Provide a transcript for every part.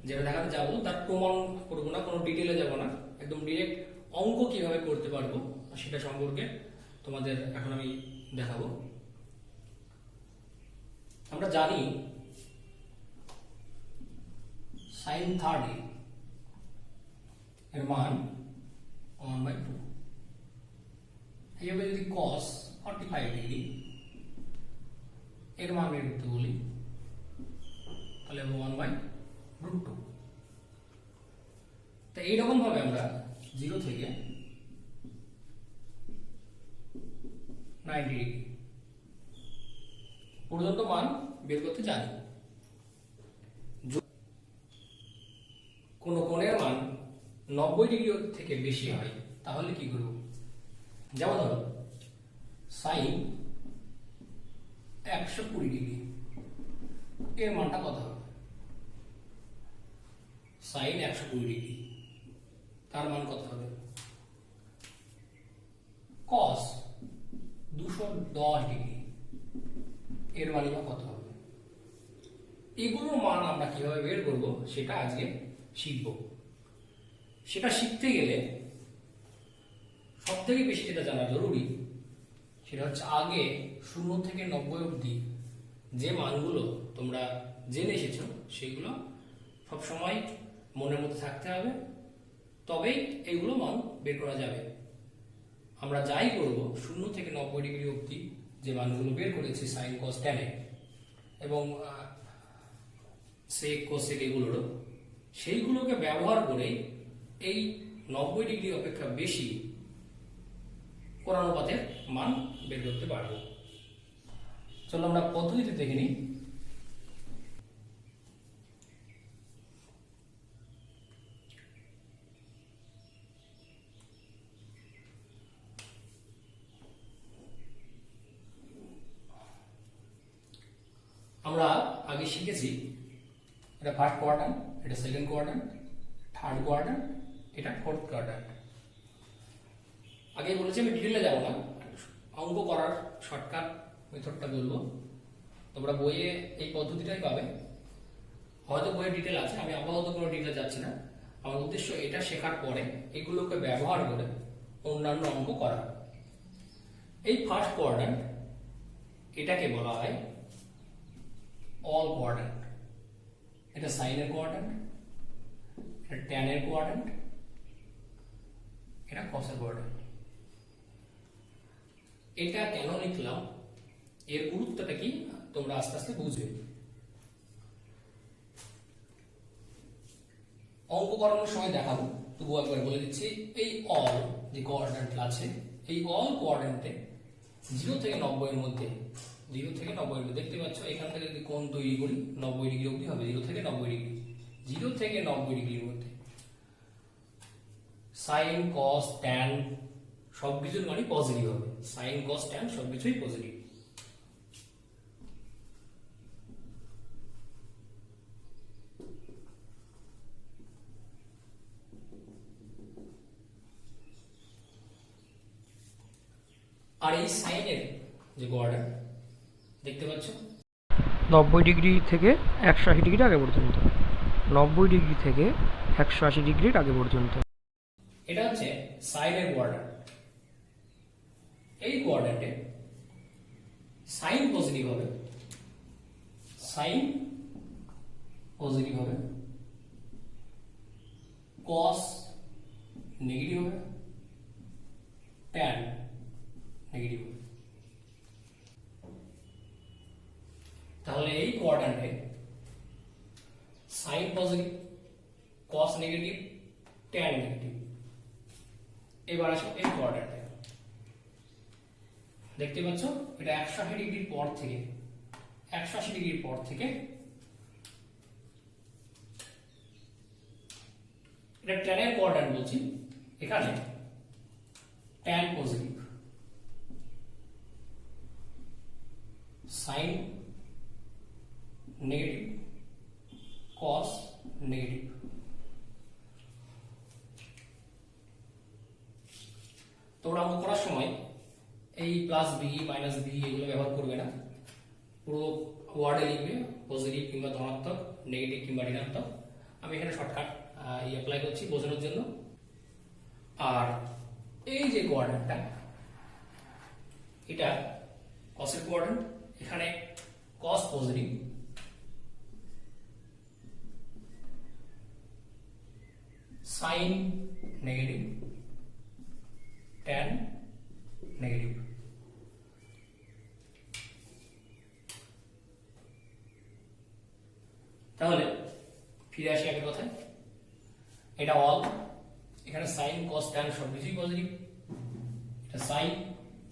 যেটা দেখাতে যাবো তার প্রমাণ করবো না, কোনো ডিটেলে যাব না, একদম ডিরেক্ট অঙ্ক কিভাবে করতে পারবো সেটা সম্পর্কে তোমাদের এখন আমি দেখাবো। আমরা জানি sin 30 এর মান 1/2। এইভাবে যদি cos 45 ডিগ্রি এর মান বের করতে বলি তাহলে 1/√2। তো এইরকম ভাবে আমরা 0 থেকে 90 ডিগ্রি পর্যন্ত মান বের করতে জানি। কোন কোণের মান 90 ডিগ্রি থেকে বেশি হয় তাহলে কি করব? যেমন ধরো sin 120 ডিগ্রি এর মানটা কত হবে? sin 120 ডিগ্রি তার মান কত হবে? cos 210 ডিগ্রি এর মান কত হবে? এগুলোর মান আমরা কিভাবে বের করব সেটা আজকে শিখব। সেটা শিখতে গেলে সব থেকে বেশি যেটা জানা জরুরি সেটা হচ্ছে আগে 0 থেকে 90 অবধি যে মানগুলো তোমরা জেনে এসেছো সেগুলো সবসময় মনের মধ্যে থাকতে হবে, তবেই এইগুলো মান বের করা যাবে। আমরা যাই করব 0 থেকে 90 ডিগ্রি অবধি যে মানগুলো বের করেছি sin cos tan এবং sec cosec এগুলোরও, সেইগুলোকে ব্যবহার করে এই 90 ডিগ্রি অপেক্ষা বেশি কোণানুপাতের মান বের করতে পারবো। চলো আমরা পদ্ধতিতে দেখে নিই। আমরা আগে শিখেছি এটা ফার্স্ট কোয়াড্রান্ট, এটা সেকেন্ড কোয়াড্রান্ট, থার্ড কোয়াড্রান্ট, এটা ফোর্থ কোয়াড্রান্ট। আগে বলেছি আমি ডিটেলে যাব না, অঙ্ক করার শর্টকাট মেথডটা বলবো। তোমরা বইয়ে এই পদ্ধতিটাই পাবে, হয়তো বইয়ে ডিটেল আছে, আমি আপাতত কোনো ডিটেলে যাচ্ছি না। আমার উদ্দেশ্য এটা শেখার পরে এগুলোকে ব্যবহার করে অন্যান্য অঙ্ক করা। এই ফার্স্ট কোয়াড্রান্ট এটাকে বলা হয় অল কোয়াড্রান্ট। এটা সাইনের কোয়াড্রান্ট, এটা ট্যানের কোয়াড্রান্ট, এটা কসের কোয়াড্রান্ট। এটা কেন লিখলাম, এর গুরুত্বটা কি তোমরা আস্তে আস্তে বুঝবে। অঙ্ক করানোর সময় দেখাবো, তবুও একবার বলে দিচ্ছি। এই অল যে কোয়াড্রান্ট আছে, এই অল কোয়াড্রান্টে 0 থেকে 90 এর মধ্যে, 0 থেকে 90 এর মধ্যে দেখতে পাচ্ছ এখান থেকে যদি কোণ তৈরি করি 90 ডিগ্রি অবধি হবে। 0 থেকে 90 ডিগ্রি, 0 থেকে 90 ডিগ্রির মধ্যে সাইন কস ট্যান সবকিছুর মানে পজিটিভ হবে। সাইন কস ট্যান সবকিছুই পজিটিভ। আর এই সাইনের যে কোয়াড্রান্ট দেখতে পাচ্ছ 90 ডিগ্রি থেকে 180 ডিগ্রি আগে পর্যন্ত, 90 ডিগ্রি থেকে 180 ডিগ্রির আগে পর্যন্ত, এটা হচ্ছে সাইনের কোয়াড্রান্ট। এই কোয়াড্রান্টে সাইন পজিটিভ হবে, সাইন পজিটিভ হবে, কস নেগেটিভ হবে, ট্যান নেগেটিভ হবে। তাহলে এই কোয়াড্রান্টে sign positive, cos negative, tan negative. এবার আসো এই কোয়াড্রান্টে, দেখতে পাচ্ছ এটা 180 ডিগ্রির পর থেকে, 180 ডিগ্রির পর থেকে এটা ট্যানের কোয়াড্রান্ট বলছি। এখানে ট্যান পজিটিভ, সাইন নেগেটিভ, কস নেগেটিভ। তোমরা অঙ্ক করার সময় এই প্লাস বি মাইনাস বি এগুলো ব্যবহার করবে না, পুরো ওয়ার্ডে লিখবে পজিটিভ কিংবা ধনাত্মক, নেগেটিভ কিংবা ঋণাত্মক। আমি এখানে শর্টকাট অ্যাপ্লাই করছি বোঝানোর জন্য। আর এই যে কোয়াড্রেন্টটা, এটা কসের কোয়াড্রেন্ট, এখানে cos positive, sine negative, tan negative. তাহলে ফিরে আসি একটা কথায়, এটা অল, এখানে সাইন কস ট্যান সবকিছুই পজিটিভ, এটা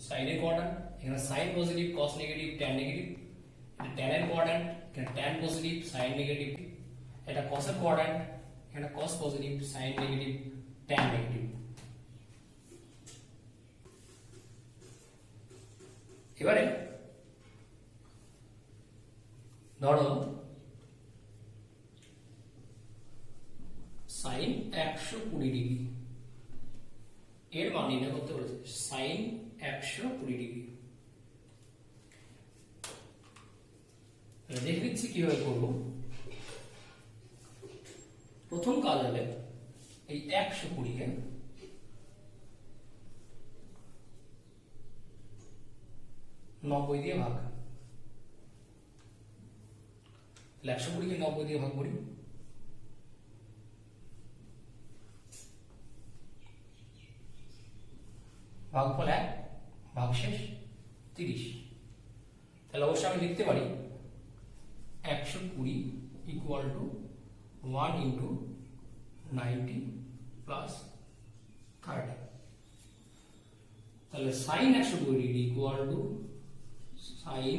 সাইনের কোয়াড্রেন্ট, এখানে sine positive cos negative tan negative, এটা ট্যানের কোয়াড্রেন্ট, এখানে ট্যান পজিটিভ সাইন নেগেটিভ, এটা কসের কোয়াড্রেন্ট, এখানে cos positive sine negative tan negative. এবারে ধরো সাইন 120 ডিগ্রি, এর মান নির্ণয় করতে বলেছে, সাইন 120 ডিগ্রি। দেখে দিচ্ছি কিভাবে করবো। প্রথম কাজ হবে এই 120 কে 90 দিয়ে ভাগ, 120 কে 90 দিয়ে ভাগ করি, ভাগফল 1, ভাগশেষ 30। তাহলে অবশ্যই আমি লিখতে পারি 120 ইকুয়াল টু 1 ইন্টু 90 প্লাস 30। তাহলে sine 120 degree equal to sine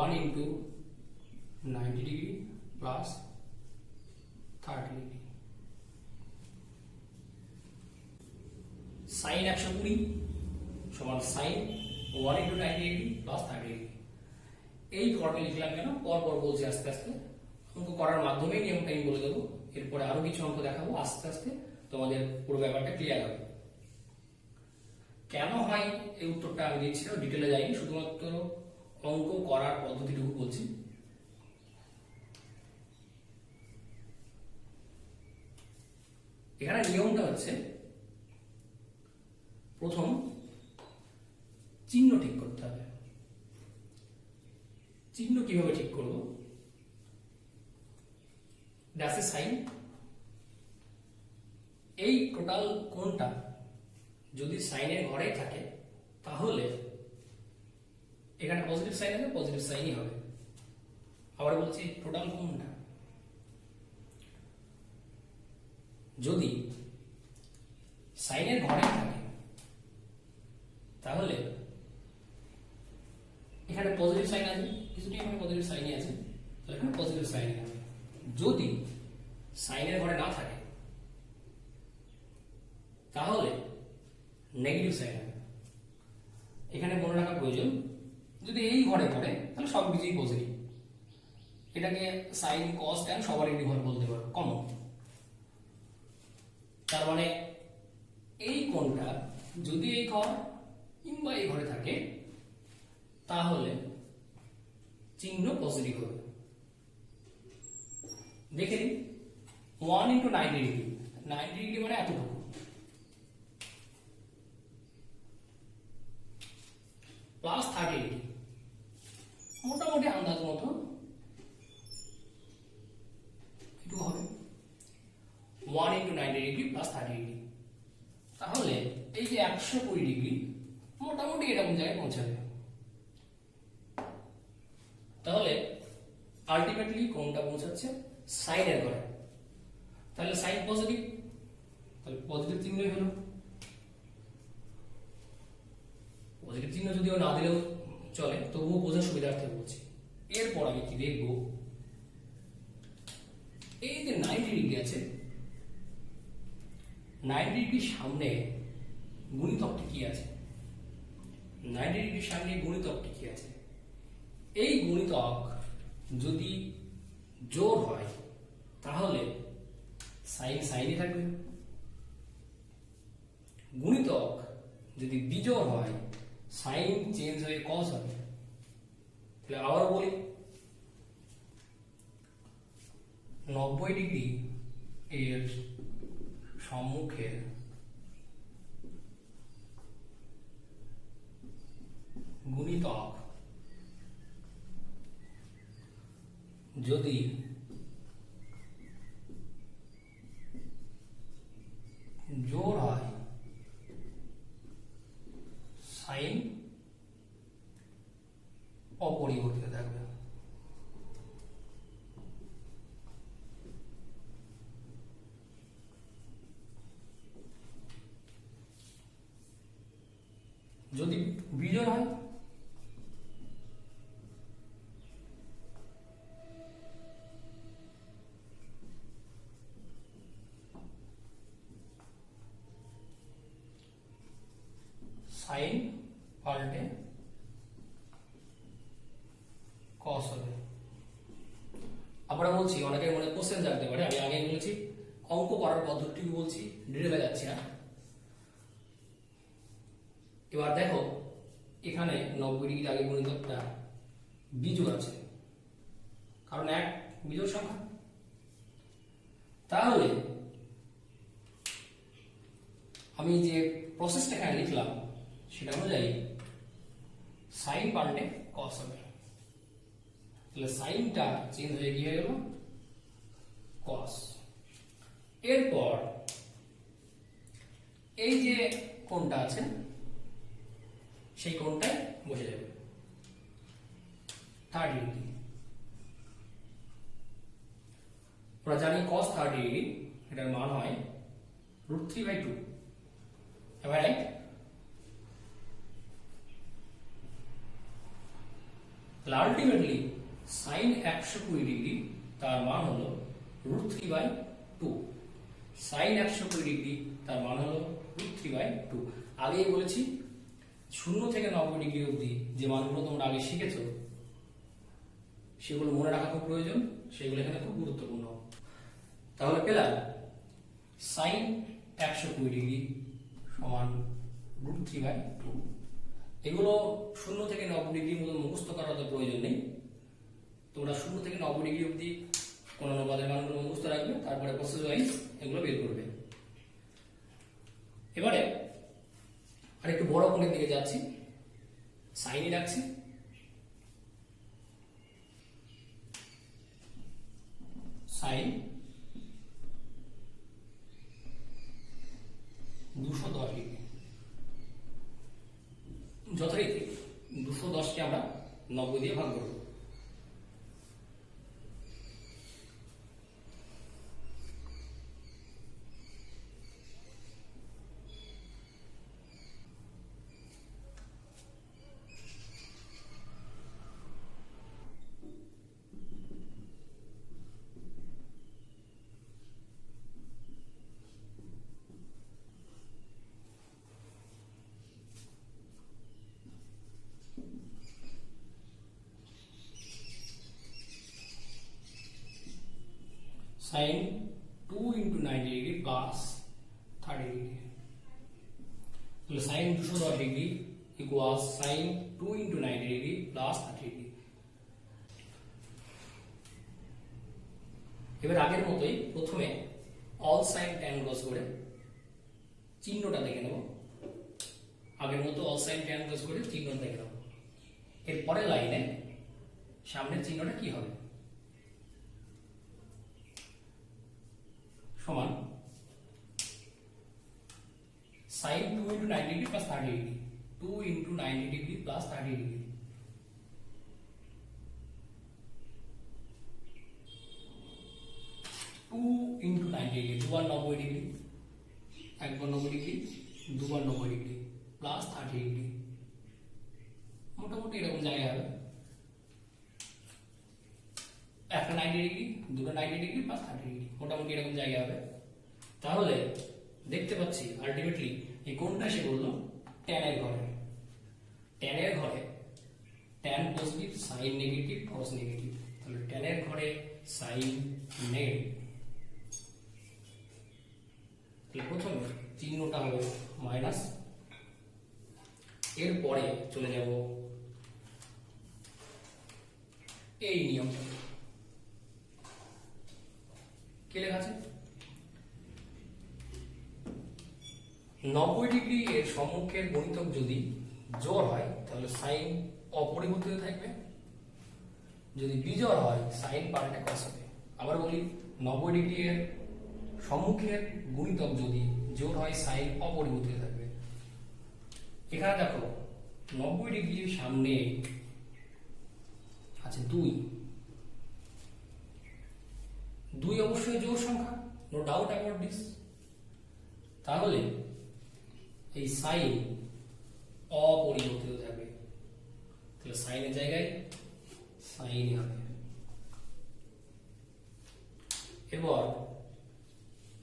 1 into 90 degree plus 30 degree. Sine 120 সমান sine 1 into 90 degree plus 30 degree. এই ফর্মে লিখলাম কেন, পরপর বলছি আস্তে আস্তে, অঙ্ক করার মাধ্যমে নিয়মটা আমি বলে দেবো, এরপরে আরো কিছু অঙ্ক দেখাবো, আস্তে আস্তে তোমাদের পুরো ব্যাপারটা ক্লিয়ার হবে। কেন হয় এই উত্তরটা আমি দিচ্ছি না, ডিটেলে যাইনি, শুধুমাত্র অঙ্ক করার পদ্ধতিটুকু বলছি। এখানে নিয়মটা হচ্ছে, প্রথম চিহ্ন ঠিক করতে হবে। চিহ্ন কিভাবে ঠিক করব, ড্যাশে সাইন, এই টোটাল কোণটা যদি সাইনের ঘরে থাকে তাহলে এখানে পজিটিভ সাইন হবে, পজিটিভ সাইনই হবে। আবার বলছি টোটাল কোণটা যদি সাইনের ঘরে থাকে তাহলে এখানে পজিটিভ সাইন আছে, কিছুটি এখানে পজিটিভ সাইনই আছে, তাহলে এখানে পজিটিভ সাইনই হবে। যদি সাইনের ঘরে না থাকে তাহলে নেগেটিভ সাইন হবে। এখানে মনে রাখা প্রয়োজন, যদি এই ঘরে পড়ে তাহলে সব কিছুই পজিটিভ, এটাকে সাইন কস ট্যান সবারই ঘর বলতে পারো, কমন। তার মানে এই কোণটা যদি এই ঘর কিংবা এই ঘরে থাকে তাহলে চিহ্ন পজিটিভ হবে। দেখে নিন 1 ইন্টু 90 ডিগ্রি, 90 ডিগ্রি মানে এতটুকু, প্লাস 30 ডিগ্রি, মোটামুটি আন্দাজ মতো একটু হবে 1 ইন্টু 90 ডিগ্রি প্লাস 30 ডিগ্রি। তাহলে এই যে 120 ডিগ্রি মোটামুটি এরকম জায়গায় পৌঁছাবে। তাহলে আলটিমেটলি কোনটা পৌঁছাচ্ছে সাইনের ঘরে, তাহলে সাইন পজিটিভ, তাহলে পজিটিভ চিহ্নই হলো। পজিটিভ চিহ্ন যদিও না দিলেও চলে, তবুও বোঝার সুবিধার্থে বলছি। এরপর আমি কি দেখব, এই যে 90 ডিগ্রি আছে, 90 ডিগ্রির সামনে গুণিতকটি কি আছে, 90 ডিগ্রির সামনে গুণিতকটি কি আছে। এই গুণিতক যদি জোড় হয় তাহলে সাইন সাইনই থাকবে, গুণিতক যদি বিজোড় হয় সাইন চেঞ্জ হয়ে কস হবে। তাহলে আবার বলি 90 এর সম্মুখের গুণিতক যদি জোড় হয় সাইন অপরিবর্তিত থাকবে। যদি বিজোড় হয় সাইন পাল্টে কস হবে। আমরা বলছি অনেকের মনে কোশ্চেন জানতে পারে, আমি আগে বলেছি অঙ্ক করার পদ্ধতি বলছি, ডিটেলে যাচ্ছি না। এবার দেখো এখানে 90 আগে গুণিতকটা বিজোড় আছে, কারণ এক বিজোড় সংখ্যা। তাহলে আমি যে প্রসেসটা এখানে লিখলাম সেটা অনুযায়ী সাইন পাল্টে কস হবে। তাহলে সাইনটা চেঞ্জ হয়ে গিয়ে গেল কস। এরপর এই যে কোণটা আছে সেই কোণটায় বসে যাবে 30 ডিগ্রি। আমরা জানি cos 30 ডিগ্রি এটার মান হয় √3/2। এবার রাইট, তাহলে আলটিমেটলি সাইন 120 ডিগ্রি তার মান হলো √3/2। সাইন 120 ডিগ্রি তার মান হলো √3/2। আগেই বলেছি 0 থেকে 90 ডিগ্রি অবধি যে মানগুলো তোমরা আগে শিখেছো সেগুলো মনে রাখা খুব প্রয়োজন, সেগুলো এখানে খুব গুরুত্বপূর্ণ। তাহলে পেলাম সাইন 120 ডিগ্রি সমান √3/2। এগুলো 0 থেকে 90 ডিগ্রির মতো মুখস্থ করার তো প্রয়োজন নেই, তোমরা 0 থেকে 90 ডিগ্রি অবধি কোন অনুপাতের মানগুলো মুখস্থ রাখবে, তারপরে প্রসেস ওয়াইজ এগুলো বের করবে। এবারে আরেকটু বড় কোণের দিকে যাচ্ছি, সাইনই রাখছি। সাইন 210 ডিগ্রি, যথারীতি 210কে আমরা 90 দিয়ে ভাগ করব। সাইন 2 × 90 ডিগ্রি প্লাস 30 ডিগ্রি, তাহলে sine 210 degree equal sine 2 × 90 degree plus 30 degree. এবার আগের মতোই প্রথমে অল সাইন ট্যান ক্রস করে চিহ্নটা দেখে নেব। আগের মতো অল সাইন ট্যান ক্রস করে চিহ্ন দেখে নেব। এরপরে লাইনে সামনের চিহ্নটা কি হবে? সমান sin 2 × 90 degree plus 30 degree, 2 × 90 degree plus 30 degree. দুবার 90 ডিগ্রি, একবার 90 ডিগ্রি, দুবার 90 ডিগ্রি প্লাস 30 ডিগ্রি, মোটামুটি এরকম জায়গায় হবে। একটা 90 ডিগ্রি, দুটো 90 ডিগ্রি প্লাস 30 ডিগ্রি, মোটামুটি এরকম জায়গায় হবে। তাহলে দেখতে পাচ্ছি আলটিমেটলি এই কোণটা সে বললো ট্যান এর ঘরে। ট্যান এর ঘরে ট্যান পজিটিভ, সাইন নেগেটিভ, কস নেগেটিভ। তাহলে ট্যান এর ঘরে সাইন নেগেটিভ। তাহলে প্রথমে চিহ্নটা হবে মাইনাস, এরপরে চলে যাব এই নিয়ম। 90 ডিগ্রি এর সম্মুখের গুণিতক যদি জোড় হয় তাহলে সাইন অপরিবর্তিত থাকবে, যদি বিজোড় হয় সাইন পাল্টে কস হবে। আবার বলি, 90 ডিগ্রি এর সম্মুখের গুণিতক যদি জোড় হয় সাইন অপরিবর্তিত থাকবে। এখানে দেখো 90 ডিগ্রির সামনে আছে 2, 2 অবশ্যই জোড় সংখ্যা, নো ডাউট অ্যাবাউট দিস। তাহলে এই সাইন অপরিবর্তিত থাকবে, তাহলে সাইনের জায়গায় সাইন হবে। এবার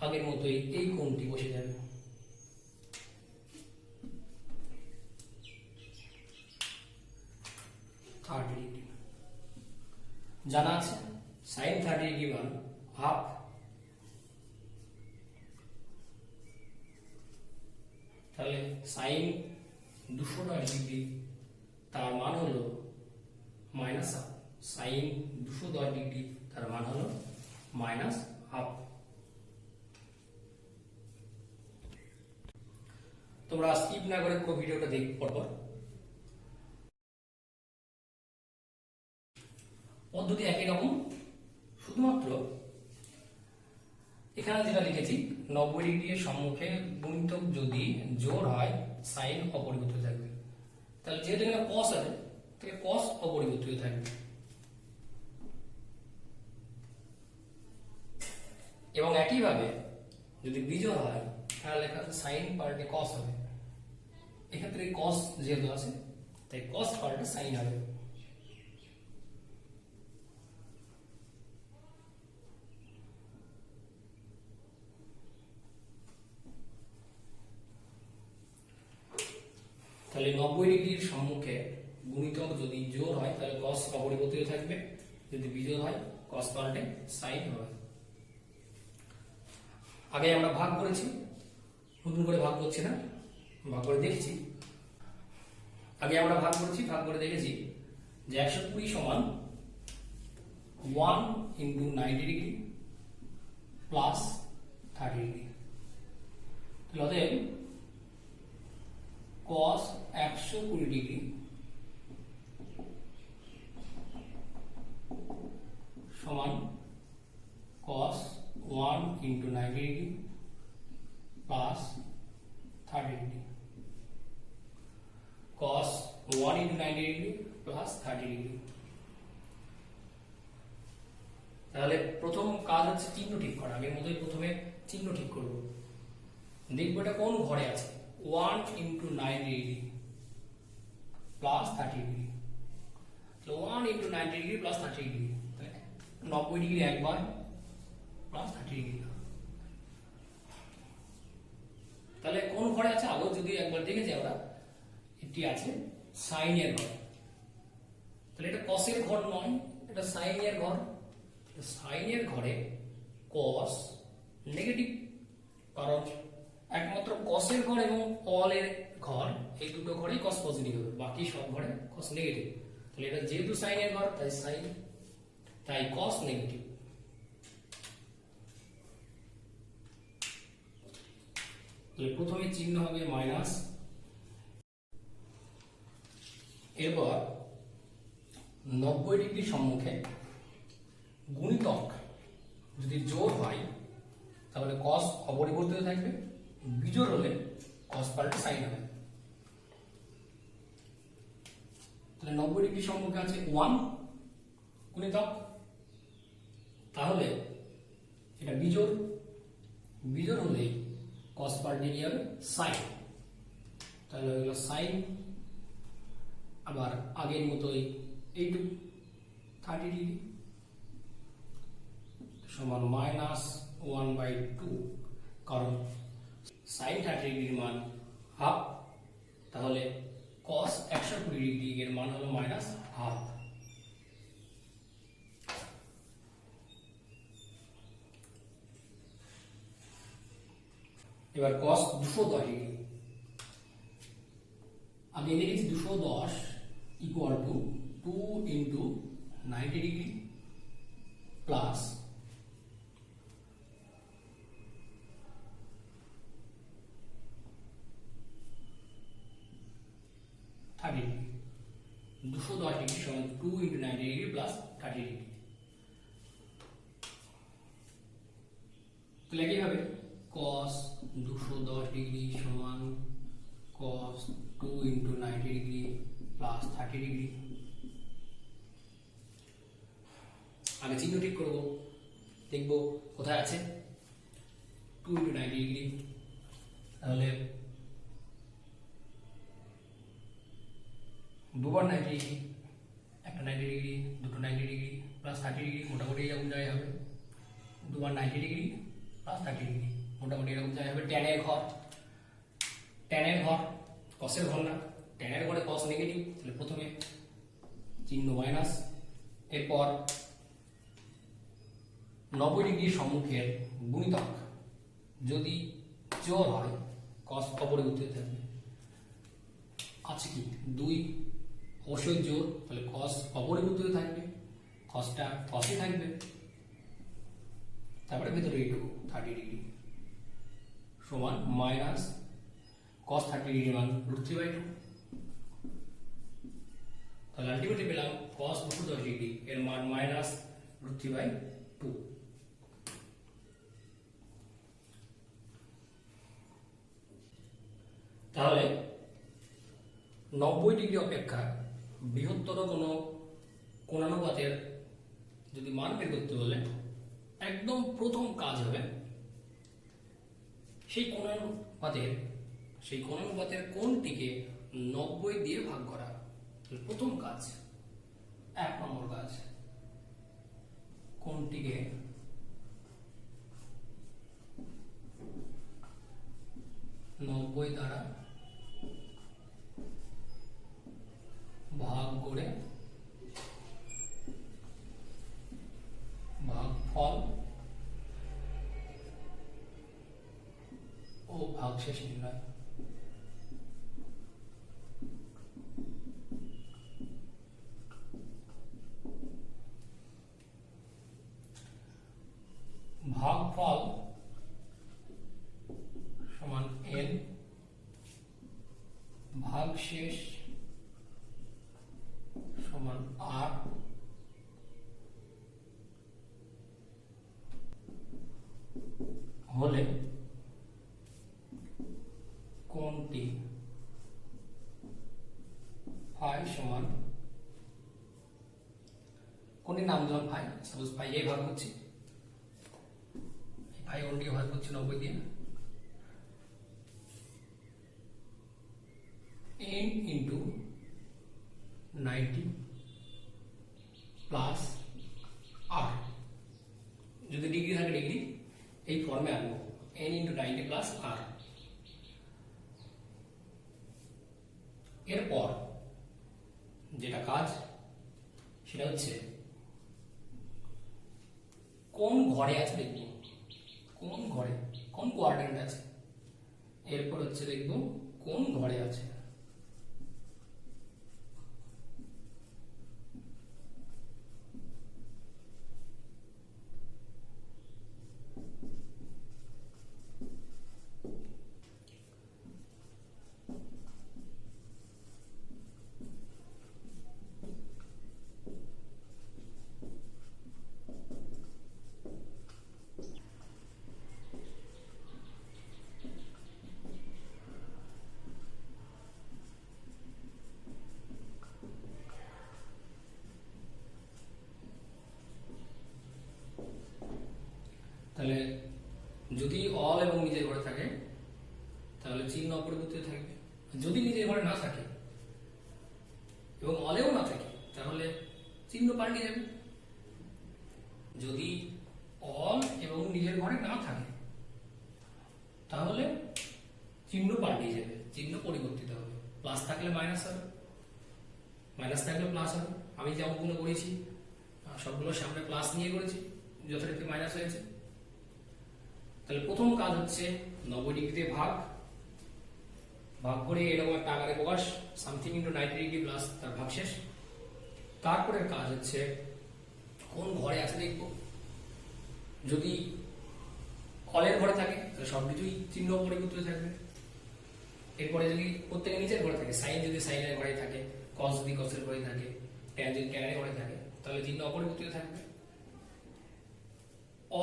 আগের মতোই এই কোণটি বসে যাবে। জানা আছে সাইন 30 ডিগ্রি মান হাফ, তাহলে সাইন 210 ডিগ্রি তার মান হলো মাইনাস হাফ, সাইন 210 ডিগ্রি তার মান হলো মাইনাস হাফ। তোমরা স্কিপ না করে পুরো ভিডিওটা দেখো পরপর। পদ্ধতি একই রকম, শুধুমাত্র এখানে যেটা লিখেছি 90 ডিগ্রি এর সম্মুখে গুণিতক যদি জোড় হয় সাইন অপরিবর্তিত থাকবে, তাহলে যেহেতু এখানে কস আছে তাহলে কস অপরিবর্তিত থাকবে। এবং একইভাবে যদি বিজোড় হয় তাহলে লেখা আছে সাইন পাল্টে কস হবে। এক্ষেত্রে কস যেহেতু আছে তাই কস পাল্টে সাইন হবে। তাহলে 90 ডিগ্রির সম্মুখে গুণিতক যদি জোড় হয় তাহলে কস অপরিবর্তিত থাকবে, যদি বিজোড় হয় কস পাল্টে সাইন হবে। আগে আমরা ভাগ করেছি, নতুন করে ভাগ করছি না, ভাগ করে দেখছি। আগে আমরা ভাগ করেছি, ভাগ করে দেখেছি যে 120 সমান 1 ইন্টু 90 ডিগ্রি প্লাস 30 ডিগ্রি। তাহলে অতএব cos 120 ডিগ্রি সমান cos 1 into 90 degree plus 30 degree, cos 1 into 90 degree plus 30 degree. তাহলে প্রথম কাজ হচ্ছে চিহ্ন ঠিক করা। আগের মতোই প্রথমে চিহ্ন ঠিক করব, দেখবো এটা কোন ঘরে আছে। 1 ইন্টু 90 ডিগ্রি প্লাস 30 ডিগ্রি, তো 1 into 90 degree plus 30 degree, 90 degree একবার প্লাস 30 ডিগ্রি। তাহলে কোন ঘরে আছে আগে যদি একবার দেখেছি আমরা, এটি আছে সাইনের ঘর। তাহলে এটা কসের ঘর নয়, এটা সাইনের ঘর। সাইনের ঘরে কস নেগেটিভ, কারণ একমাত্র কসের ঘর এবং অলের ঘর এই দুটো ঘরেই কস পজিটিভ হবে, বাকি সব ঘরে কস নেগেটিভ। তাহলে এটা যেহেতু সাইনের ঘর তাই সাইন, তাই কস নেগেটিভ। তাহলে প্রথমে চিহ্ন হবে মাইনাস। এরপর 90 ডিগ্রি সম্মুখে গুণিতক যদি জোড় হয় তাহলে কস অপরিবর্তিত থাকবে, বিজোড় হলে কস পাল্টে সাইন হবে। তাহলে 90 ডিগ্রি সম্মুখে আছে 1 গুণিতক, তাহলে এটা বিজোড়, বিজোড় হলে কস পাল্টে কি হবে সাইন, তাহলে হলো সাইন। আবার আগের মতোই এইটুকু 30 ডিগ্রি সমান মাইনাস 1/2, কারণ সাইন 30 ডিগ্রির মান হাফ, তাহলে কস 120 ডিগ্রি এর মান হলো মাইনাস হাফ। এবার কস 210 ডিগ্রি, আমি লিখেছি 210 equal to 2 into 90 degree plus 30 into 90 degree plus 30 degree. তাহলে একইভাবে cos 210 ডিগ্রি সমান cos 2 into 90 degree plus 30 degree. আগে চিহ্ন ঠিক করব, দেখব কোথায় আছে 2 into 90 ডিগ্রি। তাহলে দুবার 90 ডিগ্রি, একটা 90 ডিগ্রি, দুটো 90 ডিগ্রি প্লাস 30 ডিগ্রি, মোটামুটি এরকম জায়গায় হবে। দুবার 90 ডিগ্রি প্লাস 30 ডিগ্রি, মোটামুটি এরকম জায়গায় হবে। ট্যানের ঘর, ট্যানের ঘর কসের ঘর না, ট্যানের ঘরে কস নেগেটিভ, তাহলে প্রথমে চিহ্ন মাইনাস। এরপর 90 ডিগ্রি সম্মুখের গুণিতক যদি জোর হয় কস অপরিবর্তিত থাকবে। আছে কি 2, অবশ্যই জোর, তাহলে কস অপরিবর্তিত থাকবে, কসটা কসই থাকবে। তারপরে ভেতরে এইটুকু 30 ডিগ্রি সমান মাইনাস cos 30 ডিগ্রি মান √3/2। তাহলে আলটিমেটলি পেলাম cos 210 ডিগ্রি এর মান মাইনাস √3/2। তাহলে 90 ডিগ্রি অপেক্ষা বৃহত্তর কোনো কোণানুপাতের যদি মান বের করতে বলে একদম প্রথম কাজ হবে সেই কোণানুপাতের কোণটিকে 90 দিয়ে ভাগ করা। প্রথম কাজ, 1 নম্বর কাজ, কোণটিকে 90 দ্বারা ভাগ করে ভাগফল ও ভাগশেষ নির্ণয়। ভাগফল সমান n, ভাগশেষ সমান r, হলে কোণটি ফাই সমান, কোণটির নাম দিলাম ফাই, সাপোজ ফাই এই ভাগ হচ্ছে, ফাই কোণটিকে ভাগ হচ্ছে 90 দিয়ে, n into 90 প্লাস r, যদি ডিগ্রি থাকে ডিগ্রি এই ফর্মে আনবো, n into 90 প্লাস r। এরপর যেটা কাজ সেটা হচ্ছে কোন ঘরে আছে দেখবো, কোন ঘরে, কোন কোয়াড্রেন্ট আছে। এরপর হচ্ছে দেখবো কোন ঘরে আছে। তাহলে যদি অল এবং নিজের ঘরে থাকে তাহলে চিহ্ন অপরিবর্তিত থাকবে, যদি নিজের ঘরে না থাকে এবং অলেও না থাকে তাহলে চিহ্ন পাল্টে যাবে। যদি অল এবং নিজের ঘরে না থাকে তাহলে চিহ্ন পাল্টে যাবে, চিহ্ন পরিবর্তিত হবে। প্লাস থাকলে মাইনাস হবে, মাইনাস থাকলে প্লাস হবে। আমি যেমনগুলো করেছি সবগুলো সামনে প্লাস নিয়ে করেছি, যথারীতি মাইনাস হয়েছে। তাহলে প্রথম কাজ হচ্ছে 90 ডিগ্রিতে ভাগ করে এরকম একটা আকারে প্রকাশ, সামথিং ইন্টু 90 ডিগ্রি প্লাস তার ভাগশেষ। তারপরের কাজ হচ্ছে কোন ঘরে আছে দেখবো, যদি অলের ঘরে থাকে তাহলে সবকিছুই চিহ্ন পরিবর্তিত থাকবে। এরপরে যদি প্রত্যেকে নিচের ঘরে থাকে, সাইন যদি সাইনের ঘরে থাকে, কস যদি কসের ঘরে থাকে, ট্যান যদি ট্যানের ঘরে থাকে তাহলে চিহ্ন অপরিবর্তিত থাকবে।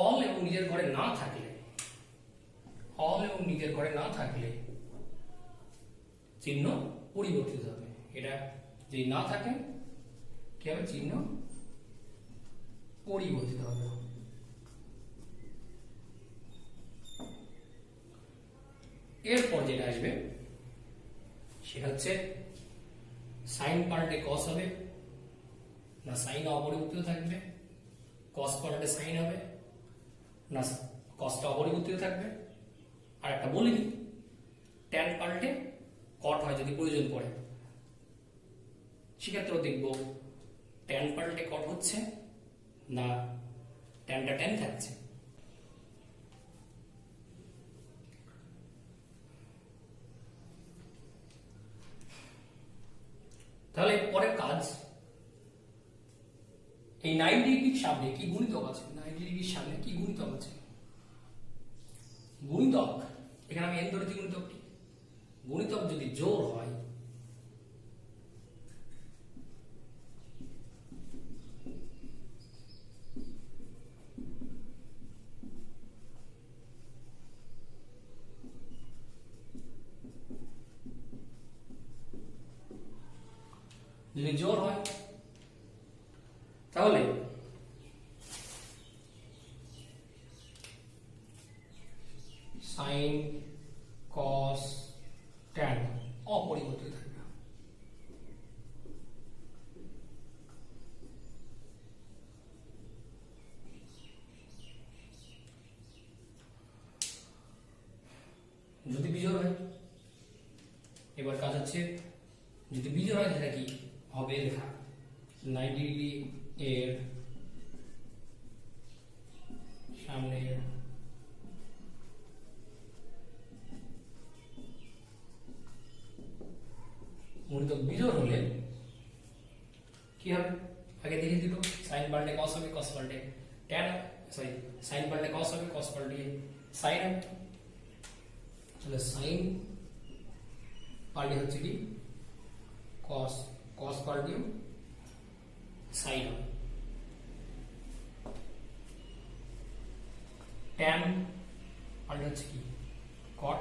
অল এবং নিজের ঘরে না থাকলে, অল এবং নিজের ঘরে না থাকলে চিহ্ন পরিবর্তিত হবে। এটা যদি না থাকে কি হবে, চিহ্ন পরিবর্তিত হবে। এরপর যেটা আসবে সেটা হচ্ছে সাইন পাল্টে কস হবে না সাইন অপরিবর্তিত থাকবে, কস পাল্টে সাইন হবে না কসটা অপরিবর্তিত থাকবে। আর একটা বলে দিই, ট্যান পাল্টে কট হয় যদি প্রয়োজন পড়ে, সেক্ষেত্রেও দেখব ট্যান পাল্টে কট হচ্ছে না ট্যানটা ট্যান থাকছে। তাহলে পরের কাজ, এই 90 ডিগ্রির সামনে কি গুণিতক আছে, 90 ডিগ্রির সামনে কি গুণিতক আছে, গুণিতক এখানে আমি এন ধরেছি গুণিতকটি, গুণিতক যদি জোড় হয় যদি জোড় হয় তাহলে সাইন কস ট্যান অপরিবর্তিত থাকবে। যদি বিজোড় হয়, এবার কাজ হচ্ছে যদি বিজোড় হয় সেটা কি হবে, লেখা 90 ডিগ্রি এর সামনে গুণিতক বিজোড় হলে কি হবে, আগে দেখে দিল সাইন পাল্টে কস হবে, কস পাল্টে ট্যান, সরি সাইন পাল্টে কস হবে, কস পাল্টে সাইন হবে। তাহলে সাইন পাল্টে হচ্ছে কি কস, কস পাল্টেও সাইন হবে। ট্যান পাল্টে হচ্ছে কি কট,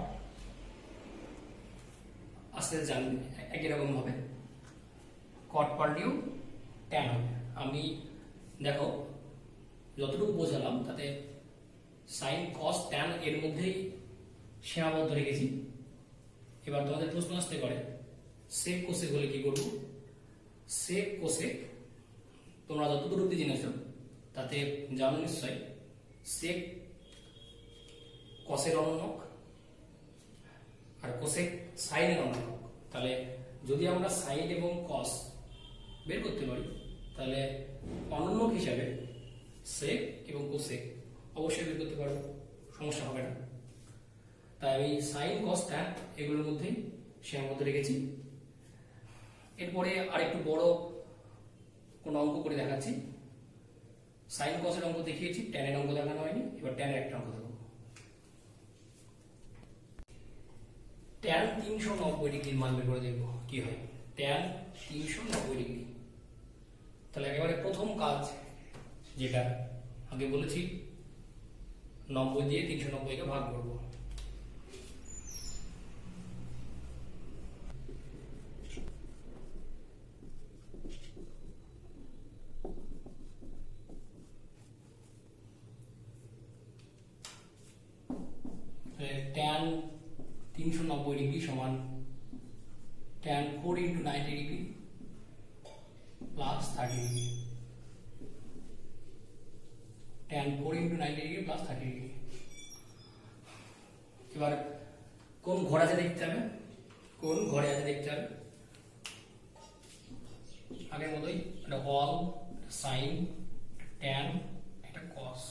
আস্তে আস্তে জানবেন একই রকম হবে, কট পাল্টেও ট্যান হবে। আমি দেখো যতটুকু বোঝালাম তাতে সাইন কস ট্যান এর মধ্যেই সীমাবদ্ধ রেখেছি। এবার তোমাদের প্রশ্ন আসতে পারে সেক কোসেক হলে কি করব, সেক কোসেক তোমরা যতদূর অব্দি জেনেছো তাতে জানো নিশ্চয়, সেক কসের অনন্যক আর কোসেক সাইনের অনন্যক। তাহলে যদি আমরা সাইন এবং কস বের করতে পারি তাহলে অনন্যক হিসাবে সেক এবং কোসেক অবশ্যই বের করতে পারবো, সমস্যা হবে না। তাই আমি সাইন কস ট্যান এগুলোর মধ্যেই সীমাবদ্ধ রেখেছি। এরপরে আরেকটু বড় কোন অঙ্ক করে দেখাচ্ছি। সাইন কসের অঙ্ক দেখিয়েছি, ট্যানের অঙ্ক দেখানো হয়নি, এবার ট্যানের একটা অঙ্ক দেখাবো। ট্যান 390 ডিগ্রির মান বের করে দেখবো কি হয়, ট্যান 390 ডিগ্রি। তাহলে একেবারে প্রথম কাজ যেটা আগে বলেছি 90 দিয়ে 390 কে ভাগ করবো। ট্যান 390 ডিগ্রি সমান tan 4 into 90 degree plus 30 degree, tan 4 into 90 degree plus 30 degree. এবার কোন ঘর আছে দেখতে হবে, কোন ঘরে আছে দেখতে হবে। আগের মতোই একটা অল, সাইন, ট্যান, একটা কস।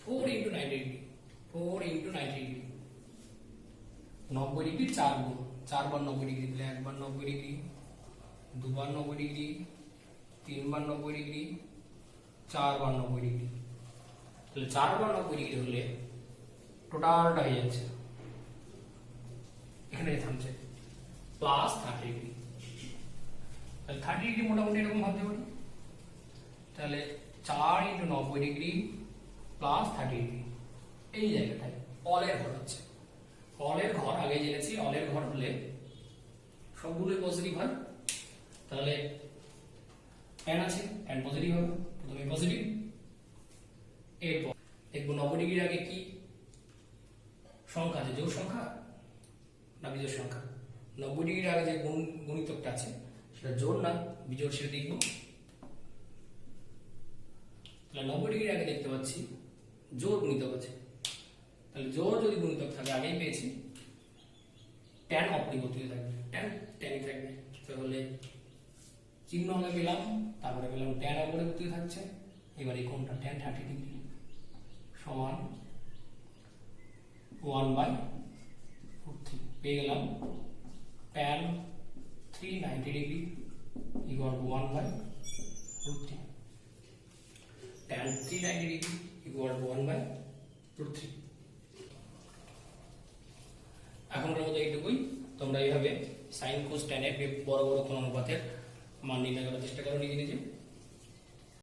4 into 90 degree, 4 into 90 degree, 90 degree 4 গুণ, 4 বার 90 ডিগ্রি দিলে 1 বার 90 ডিগ্রি, 2 বার 90 ডিগ্রি, 3 বার 90 ডিগ্রি, 4 বার 90 ডিগ্রি। তাহলে 4 বার 90 ডিগ্রি হলে টোটালটা হয়ে যাচ্ছে, এখানে থামছে প্লাস 30 ডিগ্রি। তাহলে 30 ডিগ্রি মোটামুটি এরকম ভাবতে পারি। তাহলে 4 × 90 ডিগ্রি প্লাস 30 ডিগ্রি, এই জায়গাটায় অলের ঘর হচ্ছে। অলের ঘর আগে জেনেছি, অলের ঘর হলে সবগুলোই পজিটিভ হয়। তাহলে tan আছে, tan পজিটিভ হবে, প্রথমে পজিটিভ। এরপর দেখবো 90 ডিগ্রির আগে কি সংখ্যা আছে, জোড় সংখ্যা না বিজোড় সংখ্যা। 90 ডিগ্রির আগে যে গুণিতকটা আছে সেটা জোড় না বিজোড়, সেটা দেখব। তাহলে 90 ডিগ্রির আগে দেখতে পাচ্ছি জোড় গুণিতক আছে। তাহলে জোড় যদি গুণিতক থাকে, আগেই পেয়েছি, tan অপরিবর্তিত থাকবে, tan tanই থাকবে। তাহলে চিহ্ন আগে পেলাম, তারপরে পেলাম tan অপরিবর্তিত থাকছে। এবার এই কোণটা tan 30 ডিগ্রি সমান 1/√3 পেয়ে গেলাম। tan 390 degree equal two 1/√3। tan 390 degree equal two 1/√3। এখনকার মতো এইটুকুই। তোমরা এইভাবে সাইন কোস ট্যান এর বড় বড় কোণ অনুপাতের মান নির্ণয় করার চেষ্টা করো নিজে নিজে।